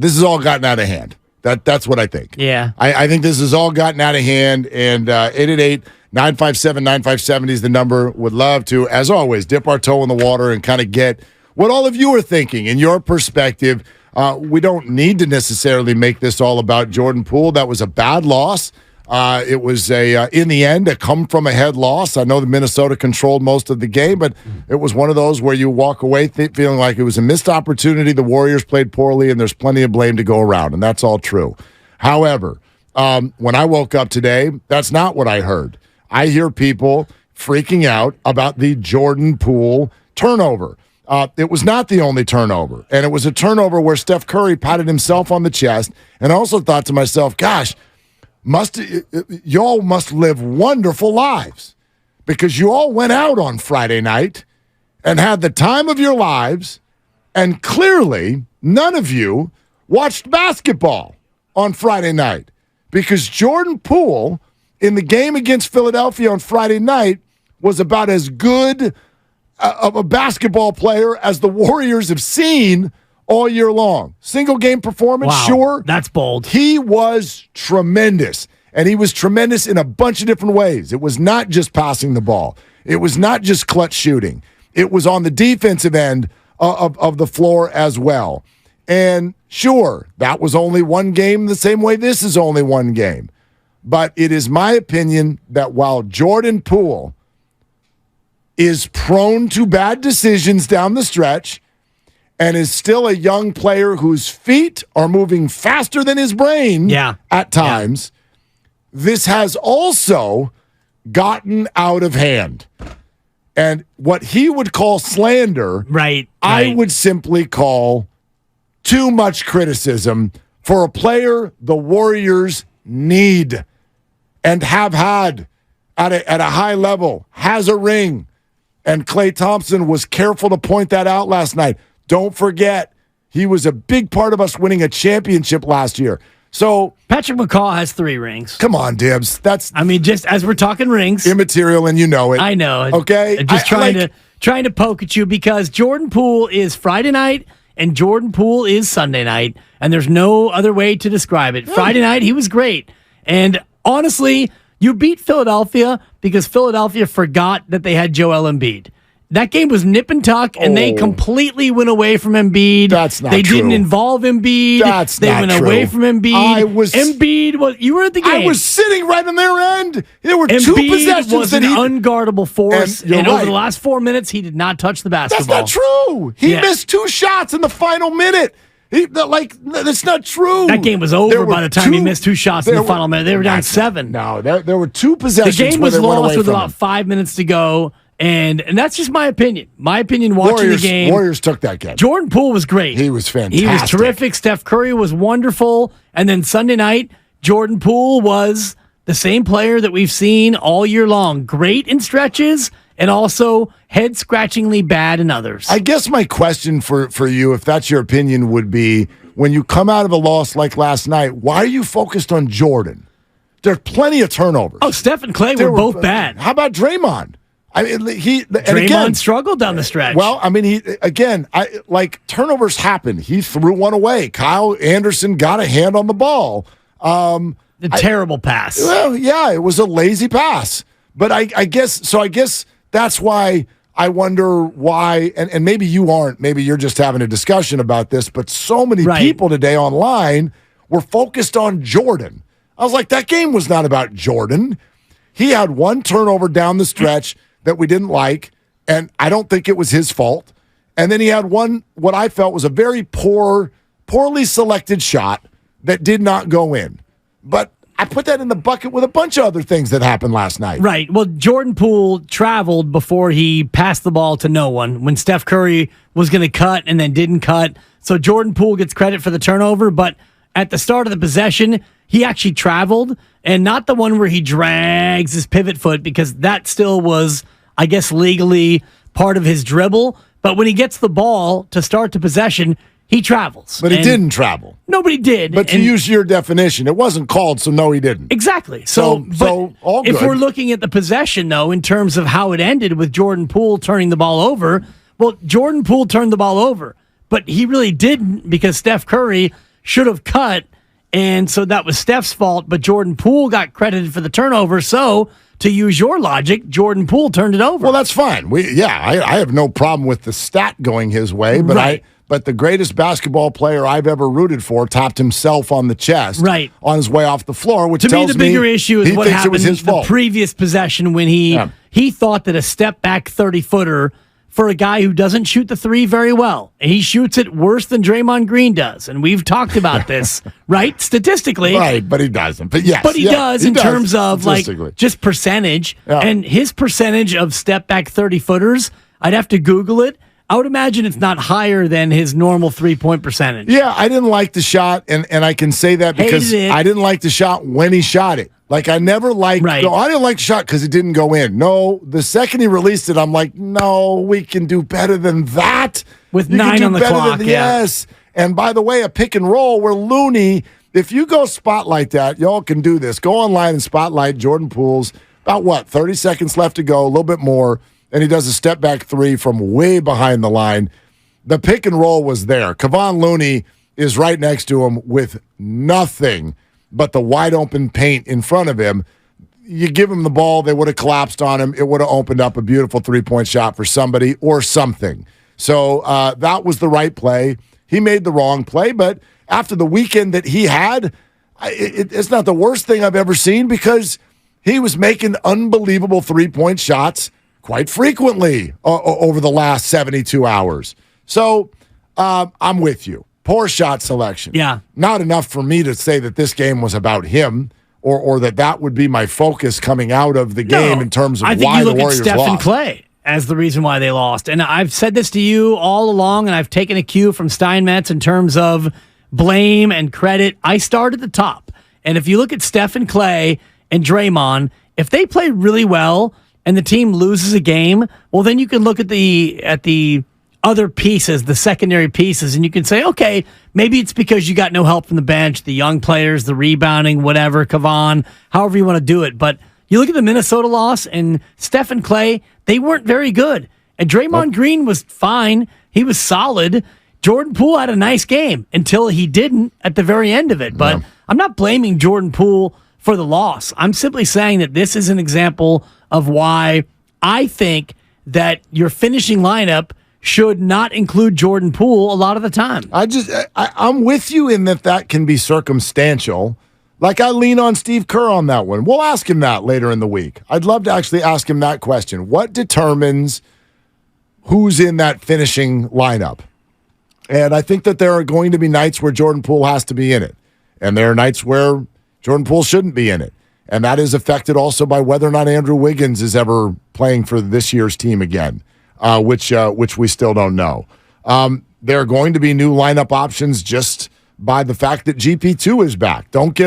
this has all gotten out of hand. That's what I think. Yeah. I think this has all gotten out of hand, and 888-957-9570 is the number. Would love to, as always, dip our toe in the water and kind of get what all of you are thinking in your perspective. We don't need to necessarily make this all about Jordan Poole. That was a bad loss. It was in the end, a come-from-ahead loss. I know that Minnesota controlled most of the game, but it was one of those where you walk away feeling like it was a missed opportunity. The Warriors played poorly, and there's plenty of blame to go around, and that's all true. However, when I woke up today, that's not what I heard. I hear people freaking out about the Jordan Poole turnover. It was not the only turnover, and it was a turnover where Steph Curry patted himself on the chest, and I also thought to myself, gosh, y'all must live wonderful lives, because you all went out on Friday night and had the time of your lives, and clearly none of you watched basketball on Friday night, because Jordan Poole in the game against Philadelphia on Friday night was about as good of a basketball player as the Warriors have seen all year long. Single game performance, wow, sure. That's bold. He was tremendous, and he was tremendous in a bunch of different ways. It was not just passing the ball. It was not just clutch shooting. It was on the defensive end of the floor as well. And sure, that was only one game the same way this is only one game. But it is my opinion that while Jordan Poole is prone to bad decisions down the stretch, and is still a young player whose feet are moving faster than his brain at times, this has also gotten out of hand. And what he would call slander, I would simply call too much criticism for a player the Warriors need and have had at a high level, has a ring. And Klay Thompson was careful to point that out last night. Don't forget, he was a big part of us winning a championship last year. So Patrick McCaw has 3 rings. Come on, Dibs. Just as we're talking rings, immaterial, and you know it. I know. Okay, just trying to poke at you, because Jordan Poole is Friday night and Jordan Poole is Sunday night, and there's no other way to describe it. Friday night, he was great, and honestly, you beat Philadelphia because Philadelphia forgot that they had Joel Embiid. That game was nip and tuck, and they completely went away from Embiid. That's not true. They true. didn't involve Embiid. They went away from Embiid. You were at the game. I was sitting right on their end. There were Embiid 2 possessions was an unguardable force, and over the last 4 minutes, he did not touch the basketball. That's not true. He missed 2 shots in the final minute. That's not true. That game was over by the time he missed 2 shots in the final minute. They were down 7. No, there were 2 possessions. The game was lost with about 5 minutes to go. And that's just my opinion. My opinion watching the game. Warriors took that game. Jordan Poole was great. He was fantastic. He was terrific. Steph Curry was wonderful. And then Sunday night, Jordan Poole was the same player that we've seen all year long. Great in stretches and also head-scratchingly bad in others. I guess my question for you, if that's your opinion, would be, when you come out of a loss like last night, why are you focused on Jordan? There's plenty of turnovers. Oh, Steph and Klay were both bad. How about Draymond? I mean, Draymond struggled down the stretch. Well, I mean, turnovers happen. He threw one away. Kyle Anderson got a hand on the ball. Terrible pass. Well, yeah, it was a lazy pass. But I guess that's why I wonder why, and maybe you aren't. Maybe you're just having a discussion about this, but so many people today online were focused on Jordan. I was like, that game was not about Jordan. He had 1 turnover down the stretch that we didn't like, and I don't think it was his fault. And then he had one, what I felt was a very poorly selected shot that did not go in. But I put that in the bucket with a bunch of other things that happened last night. Right. Well, Jordan Poole traveled before he passed the ball to no one when Steph Curry was going to cut and then didn't cut. So Jordan Poole gets credit for the turnover, but at the start of the possession, he actually traveled, and not the one where he drags his pivot foot, because that still was, I guess, legally part of his dribble. But when he gets the ball to start the possession, he travels. But he didn't travel. Nobody did. But to use your definition, it wasn't called, so no, he didn't. Exactly. So all good. If we're looking at the possession, though, in terms of how it ended with Jordan Poole turning the ball over, well, Jordan Poole turned the ball over, but he really didn't, because Steph Curry should have cut, and so that was Steph's fault, but Jordan Poole got credited for the turnover. So, to use your logic, Jordan Poole turned it over. Well, that's fine. I have no problem with the stat going his way, but Right. But the greatest basketball player I've ever rooted for tapped himself on the chest on his way off the floor, which to me tells the bigger issue is he what thinks happened it was his the fault. previous possession when he thought that a step back 30-footer for a guy who doesn't shoot the three very well, and he shoots it worse than Draymond Green does, and we've talked about this, right? Statistically. Right, but he doesn't. But yes. But he does in terms of like just percentage. Yeah. And his percentage of step back 30-footers, I'd have to Google it. I would imagine it's not higher than his normal 3-point percentage. Yeah, I didn't like the shot, and I can say that because I didn't like the shot when he shot it. Like, I never liked I didn't like the shot because it didn't go in. No, the second he released it, I'm like, no, we can do better than that. With 9 on the clock, Yes. And by the way, a pick and roll where Looney, if you go spotlight that, y'all can do this. Go online and spotlight Jordan Poole's about 30 seconds left to go, a little bit more. And he does a step-back three from way behind the line. The pick and roll was there. Kevon Looney is right next to him with nothing but the wide-open paint in front of him. You give him the ball, they would have collapsed on him. It would have opened up a beautiful three-point shot for somebody or something. So that was the right play. He made the wrong play, but after the weekend that he had, it's not the worst thing I've ever seen because he was making unbelievable three-point shots quite frequently over the last 72 hours. So I'm with you. Poor shot selection. Yeah. Not enough for me to say that this game was about him or that would be my focus coming out of the game in terms of why the Warriors lost. I think you look at Steph and Clay as the reason why they lost. And I've said this to you all along, and I've taken a cue from Steinmetz in terms of blame and credit. I start at the top. And if you look at Steph and Clay and Draymond, if they play really well and the team loses a game, well, then you can look at the other pieces, the secondary pieces, and you can say, okay, maybe it's because you got no help from the bench, the young players, the rebounding, whatever, Kevon, however you want to do it. But you look at the Minnesota loss, and Steph and Clay, they weren't very good. And Draymond Green was fine. He was solid. Jordan Poole had a nice game until he didn't at the very end of it. But I'm not blaming Jordan Poole for the loss. I'm simply saying that this is an example of why I think that your finishing lineup should not include Jordan Poole a lot of the time. I'm with you in that can be circumstantial. Like, I lean on Steve Kerr on that one. We'll ask him that later in the week. I'd love to actually ask him that question. What determines who's in that finishing lineup? And I think that there are going to be nights where Jordan Poole has to be in it. And there are nights where Jordan Poole shouldn't be in it. And that is affected also by whether or not Andrew Wiggins is ever playing for this year's team again, which we still don't know. There are going to be new lineup options just by the fact that GP2 is back. Don't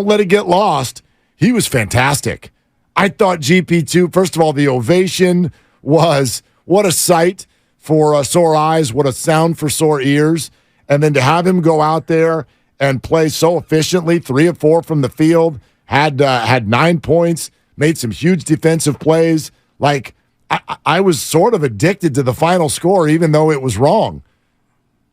let it get lost. He was fantastic. I thought GP2, first of all, the ovation was what a sight for sore eyes, what a sound for sore ears. And then to have him go out there and play so efficiently, 3 of 4 from the field, had 9 points, made some huge defensive plays. Like, I was sort of addicted to the final score, even though it was wrong.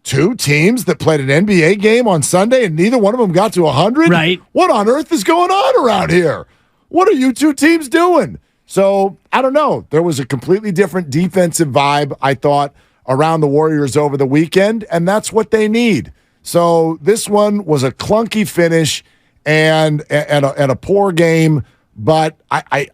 2 teams that played an NBA game on Sunday, and neither one of them got to 100? Right. What on earth is going on around here? What are you 2 teams doing? So, I don't know. There was a completely different defensive vibe, I thought, around the Warriors over the weekend, and that's what they need. So, this one was a clunky finish and a poor game, but I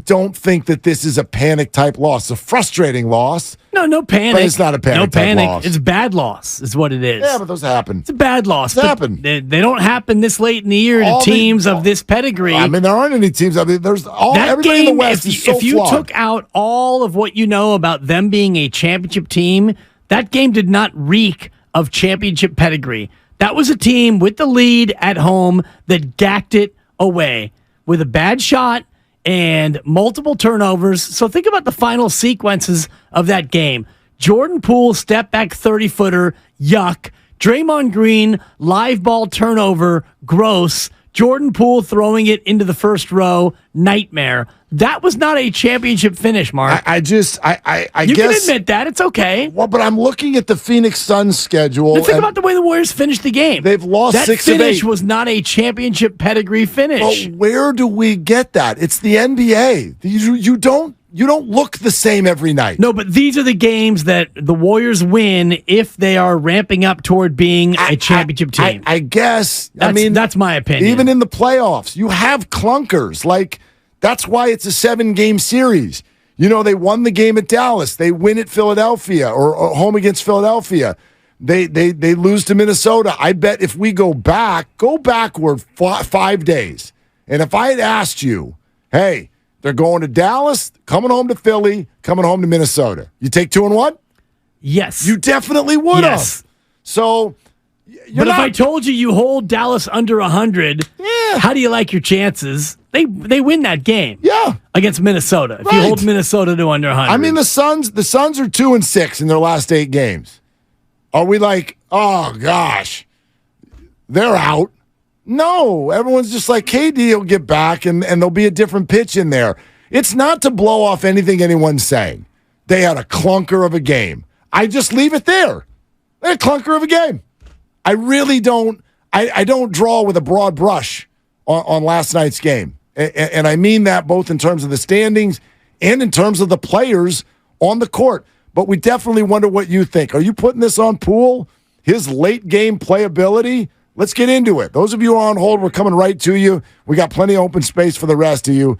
don't think that this is a panic-type loss. It's a frustrating loss. No panic. But it's not a panic-type loss. It's a bad loss is what it is. Yeah, but those happen. It's a bad loss. They happen. They don't happen this late in the year to teams of this pedigree. I mean, there aren't any teams. I mean, everybody in the West is so flawed. If you took out all of what you know about them being a championship team, that game did not reek of championship pedigree. That was a team with the lead at home that gacked it away with a bad shot and multiple turnovers. So think about the final sequences of that game. Jordan Poole, step back 30-footer, yuck. Draymond Green, live ball turnover, gross. Jordan Poole throwing it into the first row, nightmare. That was not a championship finish, Mark. I guess you can admit that. It's okay. Well, but I'm looking at the Phoenix Suns schedule. Let's think about the way the Warriors finished the game. They've lost that 6 of 8. That finish was not a championship pedigree finish. But where do we get that? It's the NBA. You don't look the same every night. No, but these are the games that the Warriors win if they are ramping up toward being a championship team. I guess. That's my opinion. Even in the playoffs, you have clunkers. Like, that's why it's a 7-game series. You know, they won the game at Dallas. They win at Philadelphia or home against Philadelphia. They lose to Minnesota. I bet if we go backward 5 days. And if I had asked you, hey, they're going to Dallas, coming home to Philly, coming home to Minnesota. You take 2 and 1? Yes. You definitely would have. So, if I told you hold Dallas under 100, how do you like your chances? They win that game. Yeah. Against Minnesota. If you hold Minnesota to under 100. I mean, the Suns are 2 and 6 in their last 8 games. Are we like, oh gosh, they're out? No, everyone's just like, KD will get back and there'll be a different pitch in there. It's not to blow off anything anyone's saying. They had a clunker of a game. I just leave it there. They had a clunker of a game. I really don't. I don't draw with a broad brush on last night's game. And I mean that both in terms of the standings and in terms of the players on the court. But we definitely wonder what you think. Are you putting this on Poole? His late game playability? Let's get into it. Those of you who are on hold, we're coming right to you. We got plenty of open space for the rest of you.